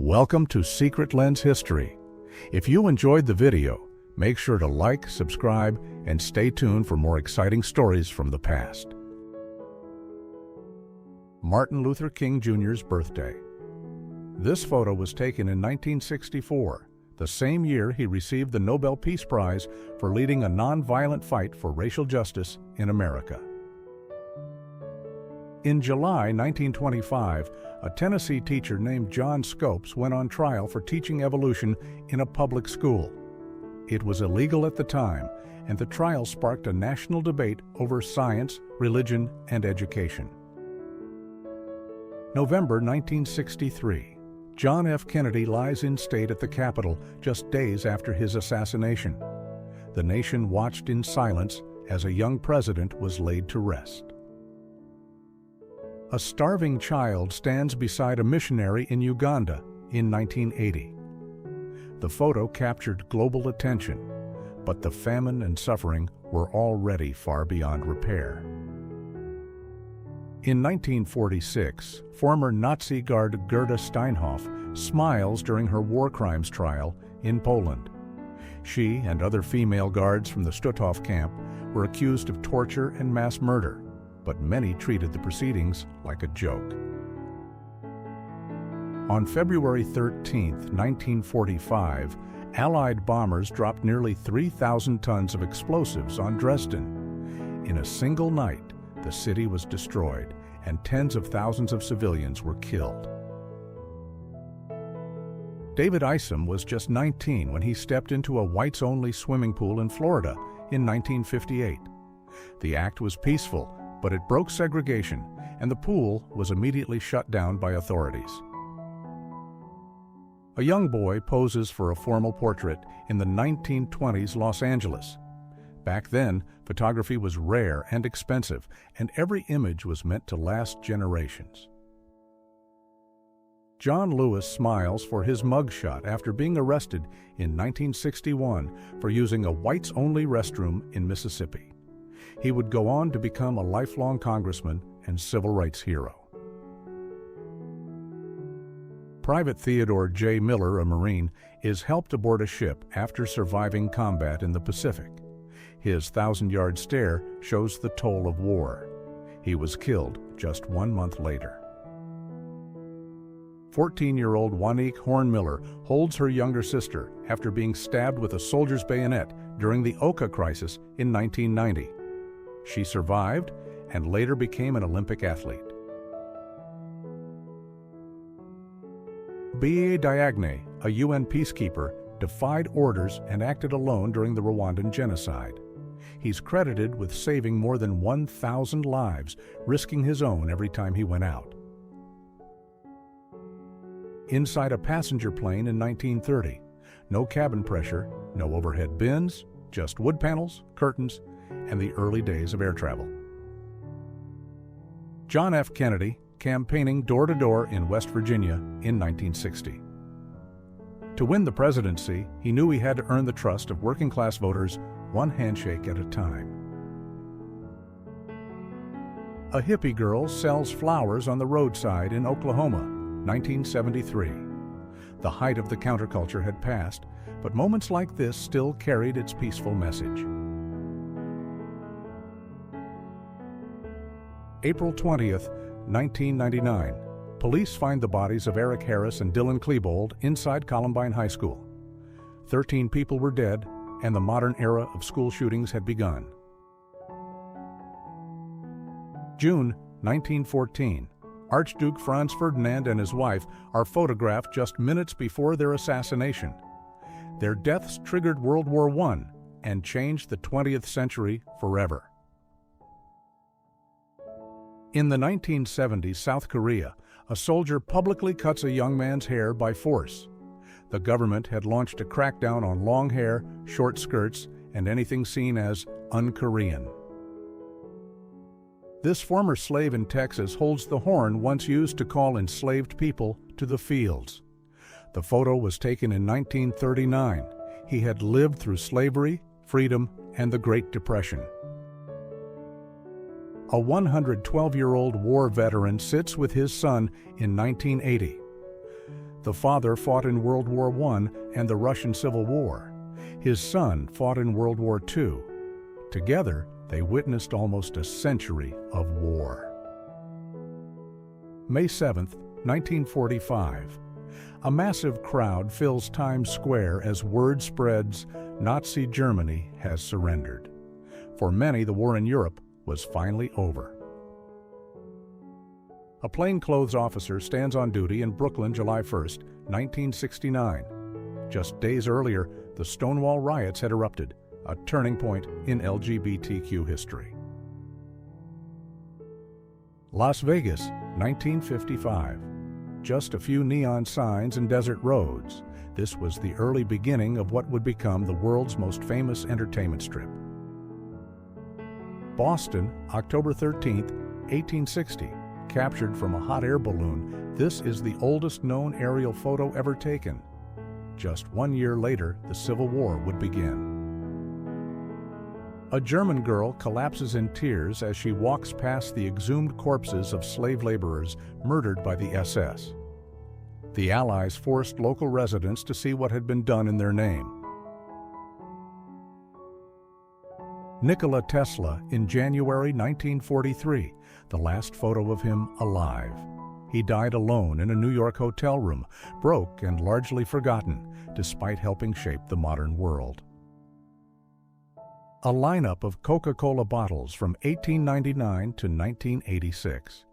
Welcome to Secret Lens History. If you enjoyed the video, make sure to like, subscribe, and stay tuned for more exciting stories from the past. Martin Luther King Jr.'s birthday. This photo was taken in 1964, the same year he received the Nobel Peace Prize for leading a nonviolent fight for racial justice in America. In July 1925, a Tennessee teacher named John Scopes went on trial for teaching evolution in a public school. It was illegal at the time, and the trial sparked a national debate over science, religion, and education. November 1963. John F. Kennedy lies in state at the Capitol just days after his assassination. The nation watched in silence as a young president was laid to rest. A starving child stands beside a missionary in Uganda in 1980. The photo captured global attention, but the famine and suffering were already far beyond repair. In 1946, former Nazi guard Gerda Steinhoff smiles during her war crimes trial in Poland. She and other female guards from the Stutthof camp were accused of torture and mass murder, but many treated the proceedings like a joke. On February 13, 1945, Allied bombers dropped nearly 3,000 tons of explosives on Dresden. In a single night, the city was destroyed, and tens of thousands of civilians were killed. David Isom was just 19 when he stepped into a whites-only swimming pool in Florida in 1958. The act was peaceful, but it broke segregation, and the pool was immediately shut down by authorities. A young boy poses for a formal portrait in the 1920s Los Angeles. Back then, photography was rare and expensive, and every image was meant to last generations. John Lewis smiles for his mugshot after being arrested in 1961 for using a whites-only restroom in Mississippi. He would go on to become a lifelong congressman and civil rights hero. Private Theodore J. Miller, a Marine, is helped aboard a ship after surviving combat in the Pacific. His 1,000-yard stare shows the toll of war. He was killed just 1 month later. 14-year-old Wanique Horn-Miller holds her younger sister after being stabbed with a soldier's bayonet during the Oka crisis in 1990. She survived and later became an Olympic athlete. B.A. Diagne, a UN peacekeeper, defied orders and acted alone during the Rwandan genocide. He's credited with saving more than 1,000 lives, risking his own every time he went out. Inside a passenger plane in 1930, no cabin pressure, no overhead bins, just wood panels, curtains, and the early days of air travel. John F. Kennedy, campaigning door-to-door in West Virginia in 1960. To win the presidency, he knew he had to earn the trust of working-class voters one handshake at a time. A hippie girl sells flowers on the roadside in Oklahoma, 1973. The height of the counterculture had passed, but moments like this still carried its peaceful message. April 20th, 1999. Police find the bodies of Eric Harris and Dylan Klebold inside Columbine High School. 13 people were dead, and the modern era of school shootings had begun. June 1914. Archduke Franz Ferdinand and his wife are photographed just minutes before their assassination. Their deaths triggered World War I and changed the 20th century forever. In the 1970s South Korea, a soldier publicly cuts a young man's hair by force. The government had launched a crackdown on long hair, short skirts, and anything seen as un-Korean. This former slave in Texas holds the horn once used to call enslaved people to the fields. The photo was taken in 1939. He had lived through slavery, freedom, and the Great Depression. A 112-year-old war veteran sits with his son in 1980. The father fought in World War I and the Russian Civil War. His son fought in World War II. Together, they witnessed almost a century of war. May 7, 1945. A massive crowd fills Times Square as word spreads Nazi Germany has surrendered. For many, the war in Europe was finally over. A plainclothes officer stands on duty in Brooklyn, July 1, 1969. Just days earlier, the Stonewall riots had erupted, a turning point in LGBTQ history. Las Vegas, 1955. Just a few neon signs and desert roads. This was the early beginning of what would become the world's most famous entertainment strip. Boston, October 13, 1860. Captured from a hot air balloon, this is the oldest known aerial photo ever taken. Just 1 year later, the Civil War would begin. A German girl collapses in tears as she walks past the exhumed corpses of slave laborers murdered by the SS. The Allies forced local residents to see what had been done in their name. Nikola Tesla in January 1943, the last photo of him alive. He died alone in a New York hotel room, broke and largely forgotten, despite helping shape the modern world. A lineup of Coca-Cola bottles from 1899 to 1986.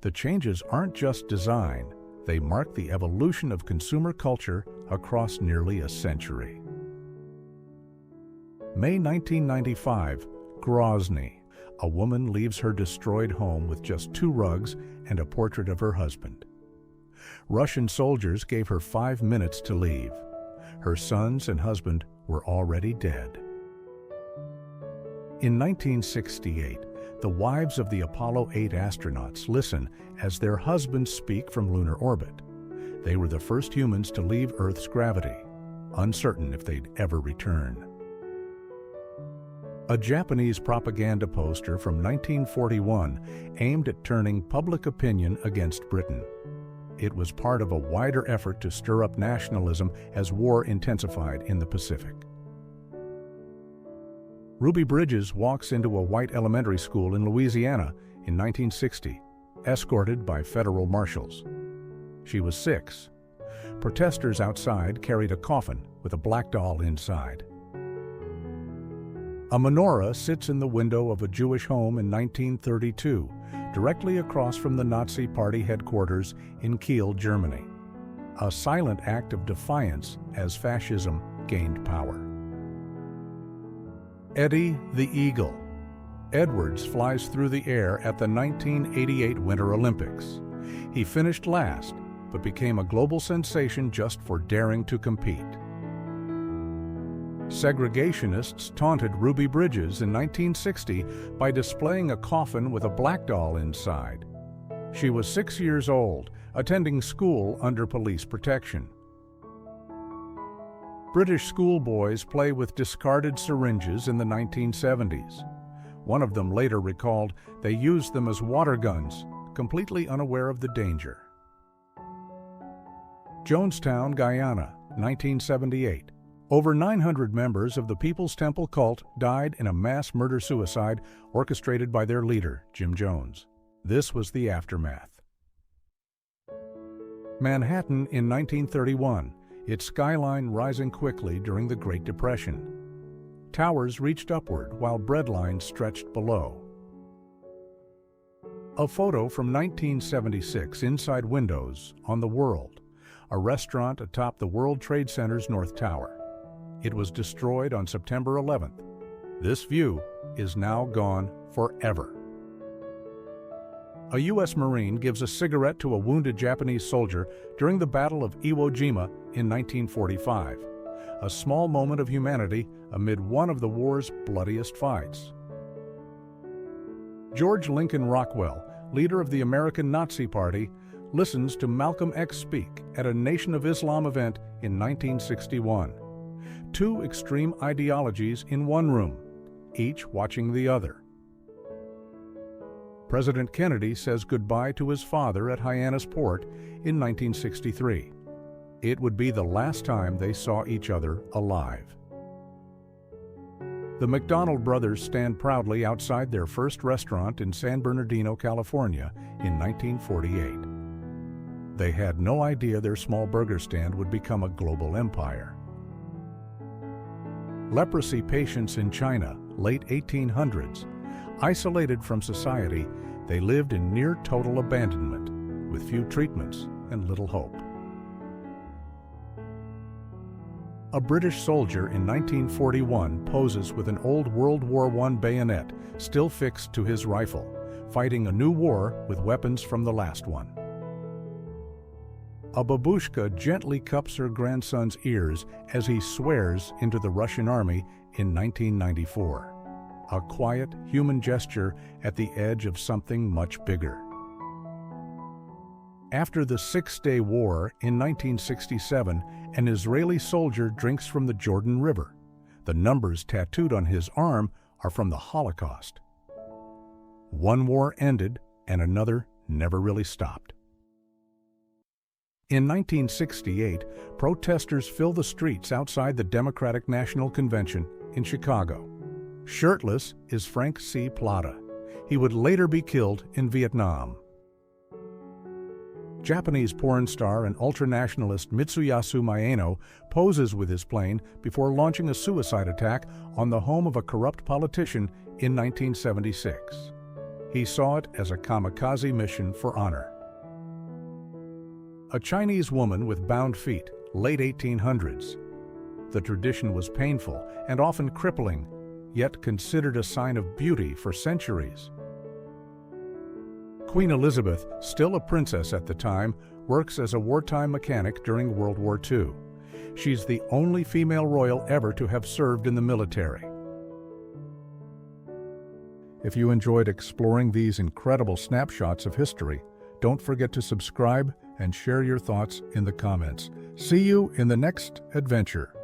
The changes aren't just design, they mark the evolution of consumer culture across nearly a century. May 1995, Grozny. A woman leaves her destroyed home with just 2 rugs and a portrait of her husband. Russian soldiers gave her 5 minutes to leave. Her sons and husband were already dead. In 1968, the wives of the Apollo 8 astronauts listen as their husbands speak from lunar orbit. They were the first humans to leave Earth's gravity, uncertain if they'd ever return. A Japanese propaganda poster from 1941 aimed at turning public opinion against Britain. It was part of a wider effort to stir up nationalism as war intensified in the Pacific. Ruby Bridges walks into a white elementary school in Louisiana in 1960, escorted by federal marshals. She was 6. Protesters outside carried a coffin with a black doll inside. A menorah sits in the window of a Jewish home in 1932, directly across from the Nazi Party headquarters in Kiel, Germany. A silent act of defiance as fascism gained power. Eddie the Eagle. Edwards flies through the air at the 1988 Winter Olympics. He finished last, but became a global sensation just for daring to compete. Segregationists taunted Ruby Bridges in 1960 by displaying a coffin with a black doll inside. She was 6 years old, attending school under police protection. British schoolboys play with discarded syringes in the 1970s. One of them later recalled they used them as water guns, completely unaware of the danger. Jonestown, Guyana, 1978. Over 900 members of the People's Temple cult died in a mass murder-suicide orchestrated by their leader, Jim Jones. This was the aftermath. Manhattan in 1931, its skyline rising quickly during the Great Depression. Towers reached upward while breadlines stretched below. A photo from 1976 inside windows on The World, a restaurant atop the World Trade Center's North Tower. It was destroyed on September 11th. This view is now gone forever. A U.S. Marine gives a cigarette to a wounded Japanese soldier during the Battle of Iwo Jima in 1945, a small moment of humanity amid one of the war's bloodiest fights. George Lincoln Rockwell, leader of the American Nazi Party, listens to Malcolm X speak at a Nation of Islam event in 1961. 2 extreme ideologies in one room, each watching the other. President Kennedy says goodbye to his father at Hyannis Port in 1963. It would be the last time they saw each other alive. The McDonald brothers stand proudly outside their first restaurant in San Bernardino, California in 1948. They had no idea their small burger stand would become a global empire. Leprosy patients in China, late 1800s. Isolated from society, they lived in near total abandonment, with few treatments and little hope. A British soldier in 1941 poses with an old World War I bayonet still fixed to his rifle, fighting a new war with weapons from the last one. A babushka gently cups her grandson's ears as he swears into the Russian army in 1994. A quiet, human gesture at the edge of something much bigger. After the Six-Day War in 1967, an Israeli soldier drinks from the Jordan River. The numbers tattooed on his arm are from the Holocaust. One war ended, and another never really stopped. In 1968, protesters fill the streets outside the Democratic National Convention in Chicago. Shirtless is Frank C. Plata. He would later be killed in Vietnam. Japanese porn star and ultranationalist Mitsuyasu Maeno poses with his plane before launching a suicide attack on the home of a corrupt politician in 1976. He saw it as a kamikaze mission for honor. A Chinese woman with bound feet, late 1800s. The tradition was painful and often crippling, yet considered a sign of beauty for centuries. Queen Elizabeth, still a princess at the time, works as a wartime mechanic during World War II. She's the only female royal ever to have served in the military. If you enjoyed exploring these incredible snapshots of history, don't forget to subscribe and share your thoughts in the comments. See you in the next adventure.